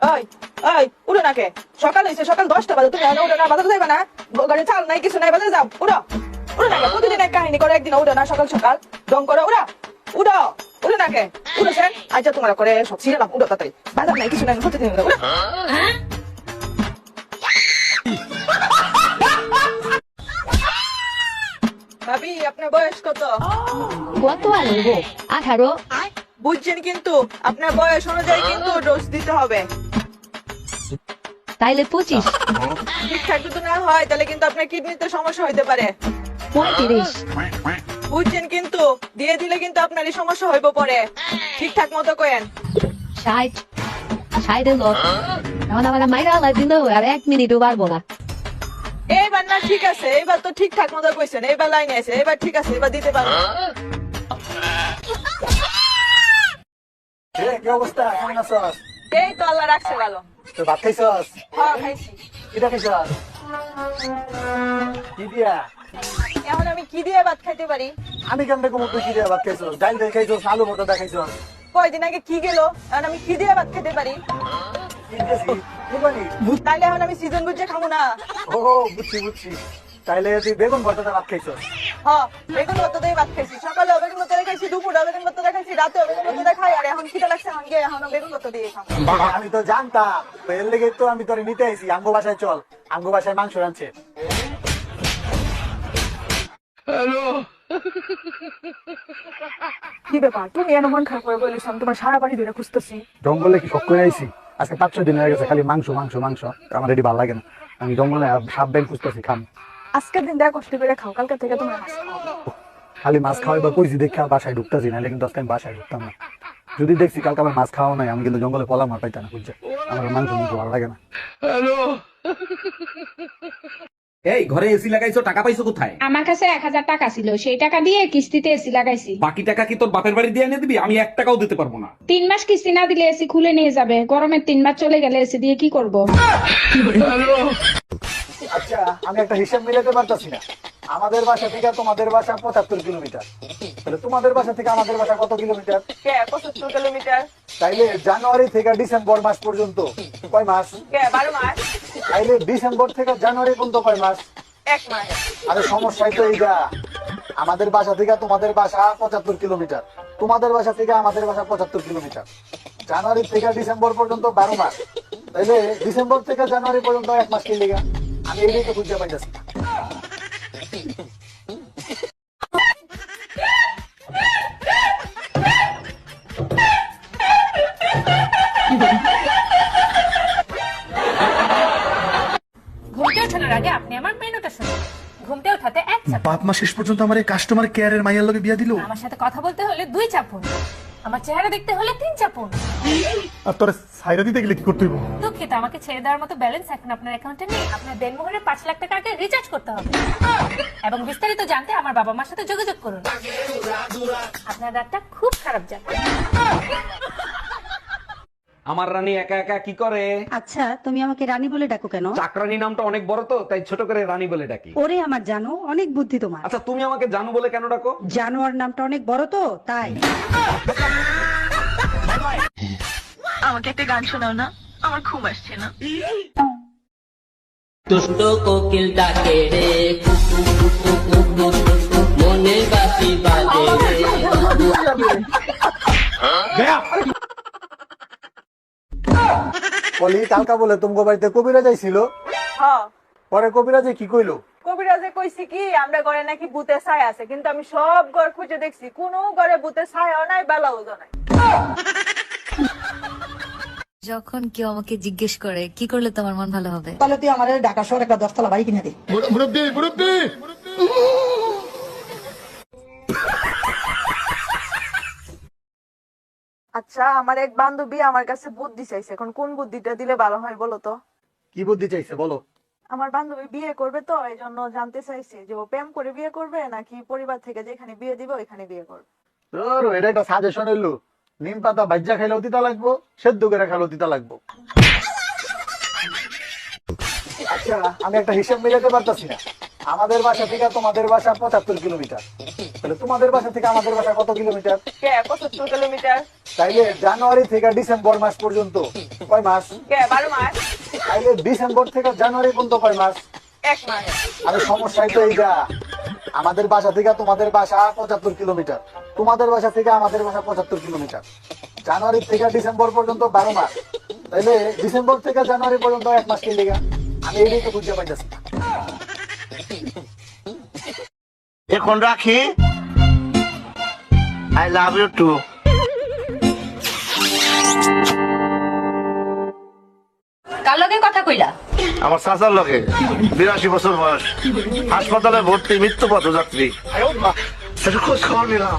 ওই ওই উড়ো না কে? সকাল হয়েছে, সকাল 10টা বাজে, তুমি এখনো উড়ো না? বাজারে যাবে না? ঘরে চাল নাই, কিছু নাই, বাজারে যাও, উড়ো। উড়ো না কে? প্রতিদিন এক কাহিনী করে, একদিন উড়ো না সকাল সকাল, ডং করো, উড়ো উড়ো। উড়ো না কে? উড়োছেন? আচ্ছা তোমার করে সব ছিঁড়লাম, উড়ো তাড়াতাড়ি, বাজার নাই, কিছু নাই, প্রতিদিন উড়ো। ভাবি আপনার বয়স কত? কত আনবো? 18। বুঝছেন, কিন্তু আপনার বয়স অনুযায়ী কিন্তু ডোজ দিতে হবে। তাইলে 25। ঠিকঠাক যদি না হয় তাহলে কিন্তু আপনার কিডনিতে সমস্যা হইতে পারে। 35। বুঝছেন, কিন্তু দিয়ে দিলে কিন্তু আপনারই সমস্যা হইব পরে। ঠিকঠাক মতো করেন। 60। 60 এলো। এখন আমার মাইরা আলা দিল আর 1 মিনিটও পারবো না। এইবার না ঠিক আছে, এবার তো ঠিকঠাক মতো কইছেন, এবার লাইনে আছে, এবার ঠিক আছে, এবার দিতে পারবেন। কি অবস্থা? কেমন আছস? এই তো আল্লাহ রাখছে ভালো। তো ভাত খাইছস? হ্যাঁ খাইছি। কিটা খাইছস? কি দিয়া? এখন আমি কি দিয়ে ভাত খাইতে পারি? আমি কেমনে কমু তুই কি দিয়া ভাত খাইছস? ডাল দিয়ে খাইছস, আলু ভর্তা দিয়ে খাইছস? কয়দিন আগে কি গেল, এখন আমি কি দিয়ে ভাত খেতে পারি? কি দিয়েছি? কুরবানি? তাইলে এখন আমি সিজন বুঝে খাবো না। ও বুঝছি বুঝছি। তাইলে তুই বেগুন ভর্তা দিয়ে ভাত খাইছস? হ্যাঁ, বেগুন ভর্তা দিয়ে ভাত খাইছি, সকালে বেগুন ভর্তা দিয়ে খাইছি, দুপুরে বেগুন ভর্তা দিয়ে খাইছি, রাতে বেগুন ভর্তা দিয়ে খাই, আর এখন খিদে লাগছে, এখন গিয়ে এখন বেগুন ভর্তা দিয়ে খাবো। আমি তো জানতাম, তো এর লেগে তো আমি তোরে নিতে আইছি। আঙ্গো বাসায় চল, আঙ্গো বাসায় মাংস রাঁধছে। কি ব্যাপার, তুমি এমন মন খারাপ করে বলেছ? আমি তোমার সারা বাড়ি ধরে খুঁজতেছি। জঙ্গলে কি শখ করে আইছি? আজকে 5-6 দিন হয়ে গেছে খালি মাংস মাংস মাংস। আমার এটি ভালো লাগে না। আমি জঙ্গলে সাপ ব্যাং খুঁজতেছি খাম। আজকের দিন দেখা কষ্ট করে খাও, কালকে থেকে তোমার মাছ খাওয়াবো। খালি মাছ খাওয়াই বা কইছি দেখা বাসায় ঢুকতেছি, নাহলে কিন্তু আজকে আমি বাসায় ঢুকতাম না। যদি দেখছি কালকে আমার মাছ খাওয়া নাই, আমি কিন্তু জঙ্গলে পলা মার পাইতাম না, বুঝছে? আমার মাংস মাংস ভালো লাগে না। এই ঘরে এসি লাগাইছো, টাকা পাইছো কোথায়? আমার কাছে 1000 টাকা ছিল, সেই টাকা দিয়ে কিস্তিতে এসি লাগাইছি। বাকি টাকা কি তোর বাপের বাড়ি দিয়ে এনে দিবি? আমি 1 টাকাও দিতে পারবো না। 3 মাস কিস্তি না দিলে এসি খুলে নিয়ে যাবে, গরমের 3 মাস চলে গেলে এসি দিয়ে কি করব? আচ্ছা, আমি একটা হিসাব মিলাতে পারতাছি না। আমাদের বাসা থেকে তোমাদের বাসা 75 কিলোমিটার, তাহলে তোমাদের বাসা থেকে আমাদের বাসা কত কিলোমিটার? 75 কিলোমিটার। তাইলে জানুয়ারি থেকে ডিসেম্বর মাস পর্যন্ত কয় মাস? 12 মাস। তাইলে ডিসেম্বর থেকে জানুয়ারি পর্যন্ত কয় মাস? 1 মাস। আরে সমস্যাই তো এইটা। আমাদের বাসা থেকে তোমাদের বাসা 75 কিলোমিটার, তোমাদের বাসা থেকে আমাদের বাসা 75 কিলোমিটার। জানুয়ারি থেকে ডিসেম্বর পর্যন্ত 12 মাস, তাইলে ডিসেম্বর থেকে জানুয়ারি পর্যন্ত 1 মাস কি লেগা? আমি এইটাই তো বুঝতে পাইতেছি না। ঘুমতে ওঠানোর আগে আপনি আমার মেনুটা শুনুন। ঘুমতে ওঠাতে 1 চাপুন, বাপ মা শেষ পর্যন্ত আমার এই কাস্টমার কেয়ারের মাইয়ার লগে বিয়া দিল। আমার সাথে কথা বলতে হলে 2 চাপুন, আমার চেহারা দেখতে হলে 3 চাপুন। আর তোর সাইরা দিতে গেলে কি করতে হইব? দুঃখিত, আমাকে ছেড়ে দেওয়ার মতো ব্যালেন্স এখন আপনার অ্যাকাউন্টে নেই। আপনার দেনমোহরে 5 লাখ টাকা আগে রিচার্জ করতে হবে, এবং বিস্তারিত জানতে আমার বাবা মার সাথে যোগাযোগ করুন। আপনার রাতটা খুব খারাপ যাবে। আমার রানী একা একা কি করে? আচ্ছা, তুমি আমাকে রানী বলে ডাকো কেন? চাকরানী নামটা অনেক বড় তো, তাই ছোট করে রানী বলে ডাকি। ওরে আমার জানো, অনেক বুদ্ধি তোমার। আচ্ছা, তুমি আমাকে জানু বলে কেন ডাকো? জানোয়ার নামটা অনেক বড় তো, তাই। আমাকে একটা গান শোনাও না, আমার ঘুম আসছে না। দুষ্ট কোকিল ডাকে রে, কুকু কুকু কুকু কুকু, মনে বাসি বাজে রে। বলি কালকা বলে তোমার বাড়িতে কবিরা যাইছিল, হ্যাঁ, পরে কবিরাজে কি কইলো? কবিরাজে কইছি কি আমরা ঘরে নাকি ভূতের ছায়া আছে, কিন্তু আমি সব ঘর খুঁজে দেখছি, কোনো ঘরে ভূতের ছায়াও নাই, বেলাও নাই। যখন কেউ আমাকে জিজ্ঞেস করে কি করলে তোমার মন ভালো হবে, তাহলে তুই আমার ঢাকা শহরে একটা 10তলা বাড়ি কিনে দে। আচ্ছা, আমার এক বান্ধবী আমার কাছে বুদ্ধি চাইছে, এখন কোন বুদ্ধিটা দিলে ভালো হয় বলো তো? কি বুদ্ধি চাইছে বলো? আমার বান্ধবী বিয়ে করবে, তো এই জন্য জানতে চাইছে যে ও প্রেম করে বিয়ে করবে নাকি পরিবার থেকে যেখানে বিয়ে দিবে ওইখানে বিয়ে করবে। তোর এটা একটা সাজেশন এলো। নিম পাতা ভাজ্যা খাইলেও তিতা লাগবো, সেদ্ধ করে খাইলেও তিতা লাগবো। আচ্ছা, আমি একটা হিসাব মিলাতে পারতাছি না। আমাদের বাসা থেকে তোমাদের বাসা 75 কিলোমিটার, তাহলে তোমাদের বাসা থেকে আমাদের বাসা কত কিলোমিটার? কে 75 কিলোমিটার। তাইলে জানুয়ারি থেকে ডিসেম্বর মাস পর্যন্ত কয় মাস? কে 12 মাস। তাইলে ডিসেম্বর থেকে জানুয়ারি পর্যন্ত কয় মাস? 1 মাস। আরে সমস্যাই তো এইটা, আমাদের বাসা থেকে তোমাদের বাসা 75 কিলোমিটার, তোমাদের বাসা থেকে আমাদের বাসা 75 কিলোমিটার। জানুয়ারি থেকে ডিসেম্বর পর্যন্ত 12 মাস, তাইলে ডিসেম্বর থেকে জানুয়ারি পর্যন্ত 1 মাস কি লেগা? আমি এইটাই তো বুঝতে পাইতেছি না। এখন রাখি। I love you too. কার লগে কথা কইলা? আমার চাচার লগে 82 বছর বয়স, হাসপাতালে ভর্তি, মৃত্যু পথযাত্রী। একটু খোঁজ খবর নিলাম।